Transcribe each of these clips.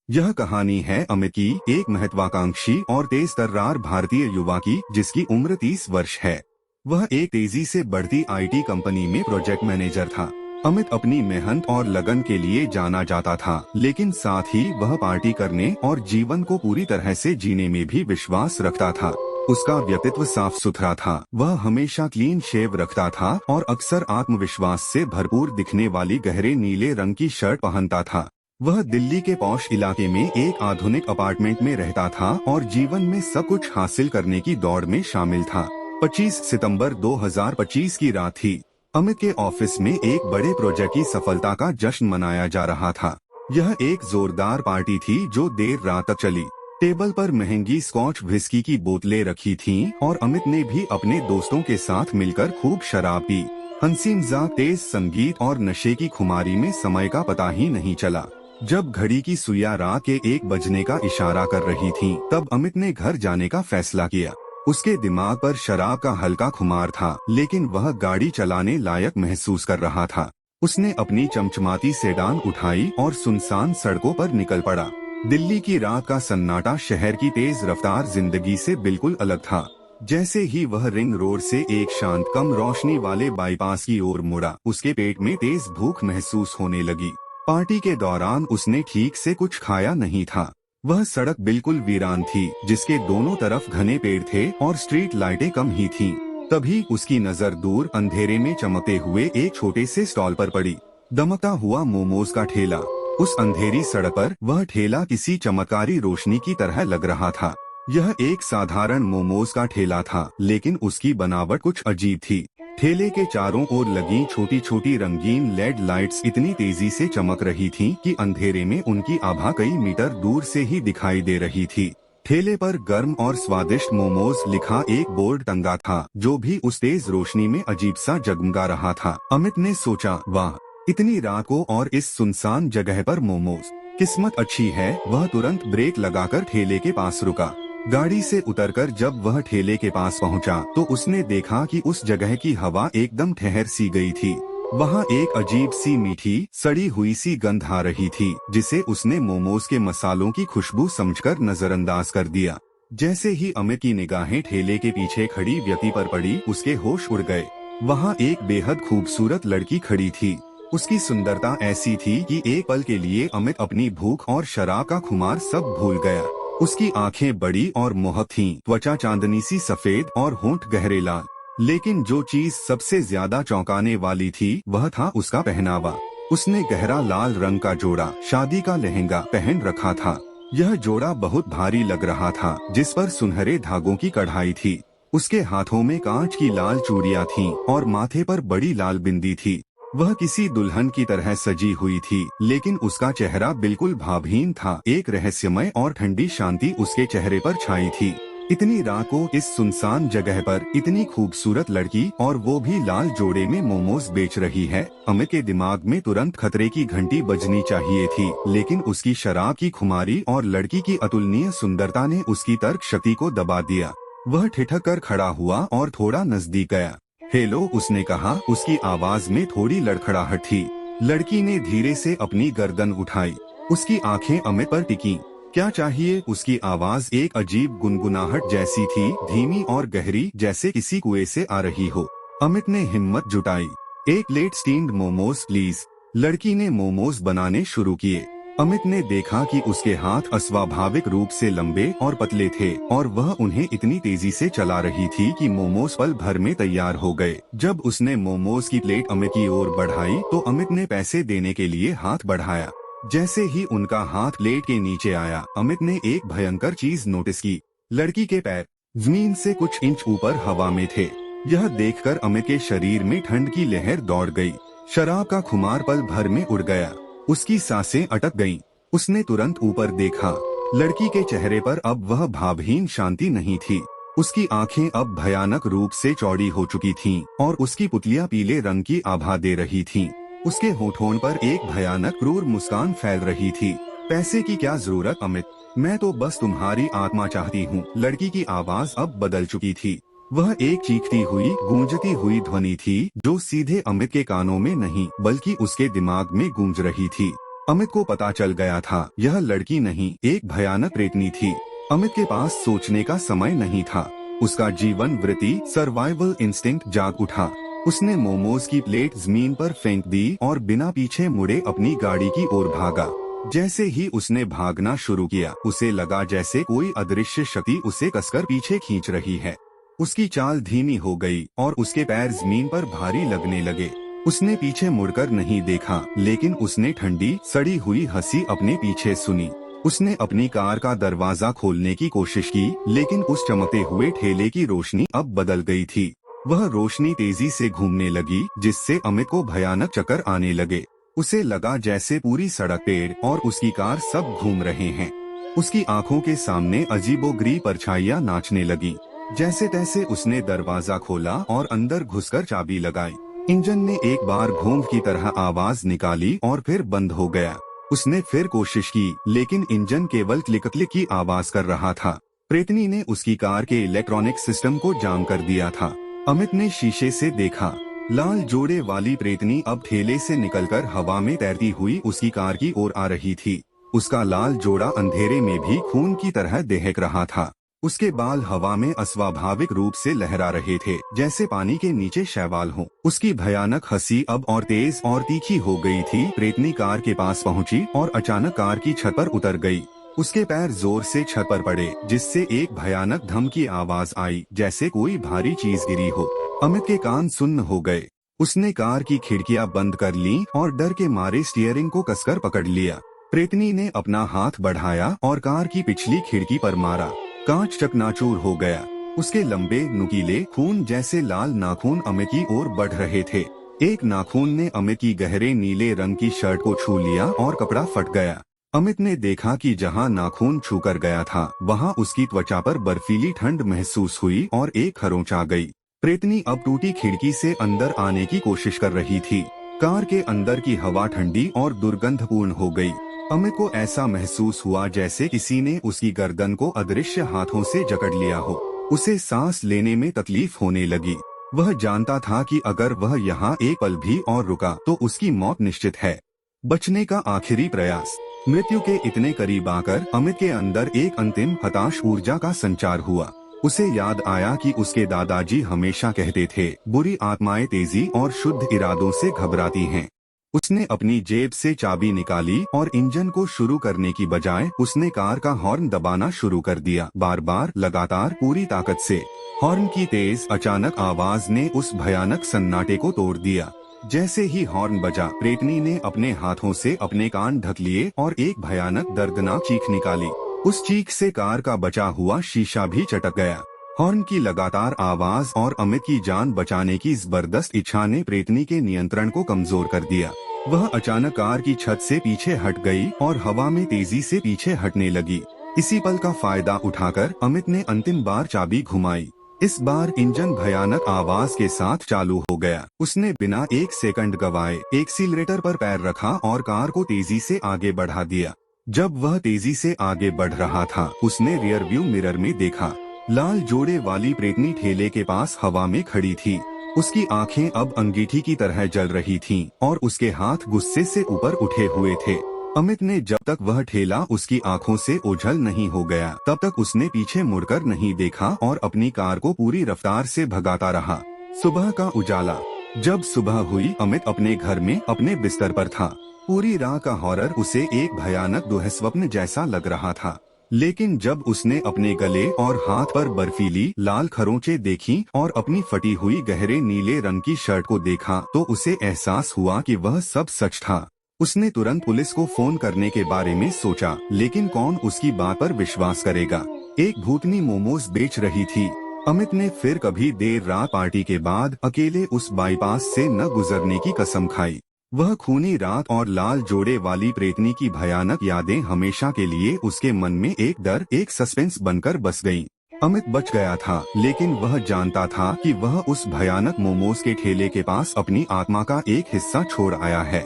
यह कहानी है अमित की, एक महत्वाकांक्षी और तेज तर्रार भारतीय युवा की, जिसकी उम्र 30 वर्ष है। वह एक तेजी से बढ़ती आईटी कंपनी में प्रोजेक्ट मैनेजर था। अमित अपनी मेहनत और लगन के लिए जाना जाता था, लेकिन साथ ही वह पार्टी करने और जीवन को पूरी तरह से जीने में भी विश्वास रखता था। उसका व्यक्तित्व साफ सुथरा था। वह हमेशा क्लीन शेव रखता था और अक्सर आत्मविश्वास से भरपूर दिखने वाली गहरे नीले रंग की शर्ट पहनता था। वह दिल्ली के पॉश इलाके में एक आधुनिक अपार्टमेंट में रहता था और जीवन में सब कुछ हासिल करने की दौड़ में शामिल था। 25 सितंबर 2025 की रात थी। अमित के ऑफिस में एक बड़े प्रोजेक्ट की सफलता का जश्न मनाया जा रहा था। यह एक जोरदार पार्टी थी जो देर रात तक चली। टेबल पर महंगी स्कॉच व्हिस्की की बोतलें रखी थीं और अमित ने भी अपने दोस्तों के साथ मिलकर खूब शराब पी। हंसी मजाक, तेज संगीत और नशे की खुमारी में समय का पता ही नहीं चला। जब घड़ी की सुइयां रात के 1 बजने का इशारा कर रही थीं, तब अमित ने घर जाने का फैसला किया। उसके दिमाग पर शराब का हल्का खुमार था, लेकिन वह गाड़ी चलाने लायक महसूस कर रहा था। उसने अपनी चमचमाती सेडान उठाई और सुनसान सड़कों पर निकल पड़ा। दिल्ली की रात का सन्नाटा शहर की तेज रफ्तार जिंदगी से बिल्कुल अलग था। जैसे ही वह रिंग रोड से एक शांत कम रोशनी वाले बाईपास की ओर मुड़ा, उसके पेट में तेज भूख महसूस होने लगी। पार्टी के दौरान उसने ठीक से कुछ खाया नहीं था। वह सड़क बिल्कुल वीरान थी, जिसके दोनों तरफ घने पेड़ थे और स्ट्रीट लाइटें कम ही थीं। तभी उसकी नजर दूर अंधेरे में चमकते हुए एक छोटे से स्टॉल पर पड़ी। दमकता हुआ मोमोज का ठेला। उस अंधेरी सड़क पर वह ठेला किसी चमत्कारी रोशनी की तरह लग रहा था। यह एक साधारण मोमोज का ठेला था, लेकिन उसकी बनावट कुछ अजीब थी। ठेले के चारों ओर लगी छोटी छोटी रंगीन लेड लाइट्स इतनी तेजी से चमक रही थीं कि अंधेरे में उनकी आभा कई मीटर दूर से ही दिखाई दे रही थी। ठेले पर गर्म और स्वादिष्ट मोमोज लिखा एक बोर्ड टंगा था, जो भी उस तेज रोशनी में अजीब सा जगमगा रहा था। अमित ने सोचा, वाह, इतनी रात को और इस सुनसान जगह पर मोमोज, किस्मत अच्छी है। वह तुरंत ब्रेक लगाकर ठेले के पास रुका। गाड़ी से उतरकर जब वह ठेले के पास पहुंचा, तो उसने देखा कि उस जगह की हवा एकदम ठहर सी गई थी। वहां एक अजीब सी मीठी सड़ी हुई सी गंध आ रही थी, जिसे उसने मोमोज के मसालों की खुशबू समझकर नजरअंदाज कर दिया। जैसे ही अमित की निगाहें ठेले के पीछे खड़ी व्यक्ति पर पड़ी, उसके होश उड़ गए। वहाँ एक बेहद खूबसूरत लड़की खड़ी थी। उसकी सुंदरता ऐसी थी कि एक पल के लिए अमित अपनी भूख और शराब का खुमार सब भूल गया। उसकी आंखें बड़ी और मोहक थीं, त्वचा चांदनी सी सफेद और होंठ गहरे लाल। लेकिन जो चीज सबसे ज्यादा चौंकाने वाली थी, वह था उसका पहनावा। उसने गहरा लाल रंग का जोड़ा, शादी का लहंगा पहन रखा था। यह जोड़ा बहुत भारी लग रहा था, जिस पर सुनहरे धागों की कढ़ाई थी। उसके हाथों में कांच की लाल चूड़ियां थीं और माथे पर बड़ी लाल बिंदी थी। वह किसी दुल्हन की तरह सजी हुई थी, लेकिन उसका चेहरा बिल्कुल भावहीन था। एक रहस्यमय और ठंडी शांति उसके चेहरे पर छाई थी। इतनी रात को इस सुनसान जगह पर इतनी खूबसूरत लड़की, और वो भी लाल जोड़े में मोमोज बेच रही है। अमित के दिमाग में तुरंत खतरे की घंटी बजनी चाहिए थी, लेकिन उसकी शराब की खुमारी और लड़की की अतुलनीय सुंदरता ने उसकी तर्क शक्ति को दबा दिया। वह ठिठक कर खड़ा हुआ और थोड़ा नजदीक गया। हेलो, उसने कहा। उसकी आवाज में थोड़ी लड़खड़ाहट थी। लड़की ने धीरे से अपनी गर्दन उठाई। उसकी आंखें अमित पर टिकी। क्या चाहिए? उसकी आवाज एक अजीब गुनगुनाहट जैसी थी, धीमी और गहरी, जैसे किसी कुएं से आ रही हो। अमित ने हिम्मत जुटाई। 1 प्लेट स्टीम्ड मोमोज प्लीज। लड़की ने मोमोज बनाने शुरू किए। अमित ने देखा कि उसके हाथ अस्वाभाविक रूप से लंबे और पतले थे, और वह उन्हें इतनी तेजी से चला रही थी कि मोमोज पल भर में तैयार हो गए। जब उसने मोमोज की प्लेट अमित की ओर बढ़ाई, तो अमित ने पैसे देने के लिए हाथ बढ़ाया। जैसे ही उनका हाथ प्लेट के नीचे आया, अमित ने एक भयंकर चीज नोटिस की। लड़की के पैर जमीन से कुछ इंच ऊपर हवा में थे। यह देखकर अमित के शरीर में ठंड की लहर दौड़ गई। शराब का खुमार पल भर में उड़ गया। उसकी सांसें अटक गईं। उसने तुरंत ऊपर देखा। लड़की के चेहरे पर अब वह भावहीन शांति नहीं थी। उसकी आंखें अब भयानक रूप से चौड़ी हो चुकी थीं, और उसकी पुतलियां पीले रंग की आभा दे रही थीं। उसके होठों पर एक भयानक क्रूर मुस्कान फैल रही थी। पैसे की क्या जरूरत अमित, मैं तो बस तुम्हारी आत्मा चाहती हूँ। लड़की की आवाज अब बदल चुकी थी। वह एक चीखती हुई, गूंजती हुई ध्वनि थी, जो सीधे अमित के कानों में नहीं, बल्कि उसके दिमाग में गूंज रही थी। अमित को पता चल गया था यह लड़की नहीं एक भयानक प्रेतनी थी। अमित के पास सोचने का समय नहीं था। उसका जीवन वृत्ति सर्वाइवल इंस्टिंक्ट जाग उठा। उसने मोमोज की प्लेट जमीन पर फेंक दी और बिना पीछे मुड़े अपनी गाड़ी की ओर भागा। जैसे ही उसने भागना शुरू किया उसे लगा जैसे कोई अदृश्य शक्ति उसे कसकर पीछे खींच रही है। उसकी चाल धीमी हो गई और उसके पैर जमीन पर भारी लगने लगे। उसने पीछे मुड़कर नहीं देखा, लेकिन उसने ठंडी सड़ी हुई हंसी अपने पीछे सुनी। उसने अपनी कार का दरवाजा खोलने की कोशिश की, लेकिन उस चमकते हुए ठेले की रोशनी अब बदल गई थी। वह रोशनी तेजी से घूमने लगी, जिससे अमित को भयानक चक्कर आने लगे। उसे लगा जैसे पूरी सड़क, पेड़ और उसकी कार सब घूम रहे हैं। उसकी आंखों के सामने अजीबोगरीब परछाइयां नाचने लगी। जैसे तैसे उसने दरवाजा खोला और अंदर घुसकर चाबी लगाई। इंजन ने एक बार घूम की तरह आवाज निकाली और फिर बंद हो गया। उसने फिर कोशिश की, लेकिन इंजन केवल क्लिक क्लिक की आवाज कर रहा था। प्रेतनी ने उसकी कार के इलेक्ट्रॉनिक सिस्टम को जाम कर दिया था। अमित ने शीशे से देखा, लाल जोड़े वाली प्रेतनी अब ठेले से निकलकर हवा में तैरती हुई उसकी कार की ओर आ रही थी। उसका लाल जोड़ा अंधेरे में भी खून की तरह दहक रहा था। उसके बाल हवा में अस्वाभाविक रूप से लहरा रहे थे, जैसे पानी के नीचे शैवाल हो। उसकी भयानक हंसी अब और तेज और तीखी हो गई थी। प्रेतनी कार के पास पहुंची और अचानक कार की छत पर उतर गई। उसके पैर जोर से छत पर पड़े, जिससे एक भयानक धम की आवाज आई, जैसे कोई भारी चीज गिरी हो। अमित के कान सुन्न हो गए। उसने कार की खिड़कियां बंद कर ली और डर के मारे स्टीयरिंग को कसकर पकड़ लिया। प्रेतनी ने अपना हाथ बढ़ाया और कार की पिछली खिड़की पर मारा। कांच चकनाचूर हो गया। उसके लंबे नुकीले खून जैसे लाल नाखून अमित की ओर बढ़ रहे थे। एक नाखून ने अमित की गहरे नीले रंग की शर्ट को छू लिया और कपड़ा फट गया। अमित ने देखा कि जहां नाखून छूकर गया था, वहां उसकी त्वचा पर बर्फीली ठंड महसूस हुई और एक खरोंच आ गई। प्रेतनी अब टूटी खिड़की से अंदर आने की कोशिश कर रही थी। कार के अंदर की हवा ठंडी और दुर्गंधपूर्ण हो गई। अमित को ऐसा महसूस हुआ जैसे किसी ने उसकी गर्दन को अदृश्य हाथों से जकड़ लिया हो। उसे सांस लेने में तकलीफ होने लगी। वह जानता था कि अगर वह यहाँ एक पल भी और रुका तो उसकी मौत निश्चित है। बचने का आखिरी प्रयास। मृत्यु के इतने करीब आकर अमित के अंदर एक अंतिम हताश ऊर्जा का संचार हुआ। उसे याद आया कि उसके दादाजी हमेशा कहते थे, बुरी आत्माएं तेजी और शुद्ध इरादों से घबराती हैं। उसने अपनी जेब से चाबी निकाली और इंजन को शुरू करने की बजाय उसने कार का हॉर्न दबाना शुरू कर दिया, बार बार, लगातार, पूरी ताकत से। हॉर्न की तेज अचानक आवाज ने उस भयानक सन्नाटे को तोड़ दिया। जैसे ही हॉर्न बजा, प्रेतनी ने अपने हाथों से अपने कान ढक लिए और एक भयानक दर्दनाक चीख निकाली। उस चीख से कार का बचा हुआ शीशा भी चटक गया। हॉर्न की लगातार आवाज और अमित की जान बचाने की जबरदस्त इच्छा ने प्रेतनी के नियंत्रण को कमजोर कर दिया। वह अचानक कार की छत से पीछे हट गई और हवा में तेजी से पीछे हटने लगी। इसी पल का फायदा उठाकर अमित ने अंतिम बार चाबी घुमाई। इस बार इंजन भयानक आवाज के साथ चालू हो गया। उसने बिना एक सेकंड गवाए एक्सीलरेटर पर पैर रखा और कार को तेजी से आगे बढ़ा दिया। जब वह तेजी से आगे बढ़ रहा था, उसने रियर व्यू मिरर में देखा। लाल जोड़े वाली प्रेतनी ठेले के पास हवा में खड़ी थी। उसकी आंखें अब अंगीठी की तरह जल रही थीं और उसके हाथ गुस्से से ऊपर उठे हुए थे। अमित ने जब तक वह ठेला उसकी आंखों से ओझल नहीं हो गया, तब तक उसने पीछे मुड़कर नहीं देखा और अपनी कार को पूरी रफ्तार से भगाता रहा। सुबह का उजाला। जब सुबह हुई, अमित अपने घर में अपने बिस्तर पर था। पूरी रात का हॉरर उसे एक भयानक दुःस्वप्न जैसा लग रहा था। लेकिन जब उसने अपने गले और हाथ पर बर्फीली लाल खरोंचें देखी और अपनी फटी हुई गहरे नीले रंग की शर्ट को देखा, तो उसे एहसास हुआ कि वह सब सच था। उसने तुरंत पुलिस को फोन करने के बारे में सोचा, लेकिन कौन उसकी बात पर विश्वास करेगा। एक भूतनी मोमोज बेच रही थी। अमित ने फिर कभी देर रात पार्टी के बाद अकेले उस बाईपास से न गुजरने की कसम खाई। वह खूनी रात और लाल जोड़े वाली प्रेतनी की भयानक यादें हमेशा के लिए उसके मन में एक डर, एक सस्पेंस बनकर बस गईं। अमित बच गया था, लेकिन वह जानता था कि वह उस भयानक मोमोज के ठेले के पास अपनी आत्मा का एक हिस्सा छोड़ आया है।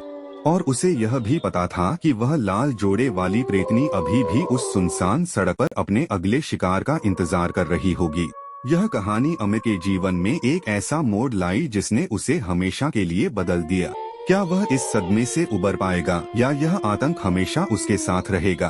और उसे यह भी पता था कि वह लाल जोड़े वाली प्रेतनी अभी भी उस सुनसान सड़क पर अपने अगले शिकार का इंतजार कर रही होगी। यह कहानी अमित के जीवन में एक ऐसा मोड़ लाई जिसने उसे हमेशा के लिए बदल दिया। क्या वह इस सदमे से उबर पाएगा या यह आतंक हमेशा उसके साथ रहेगा?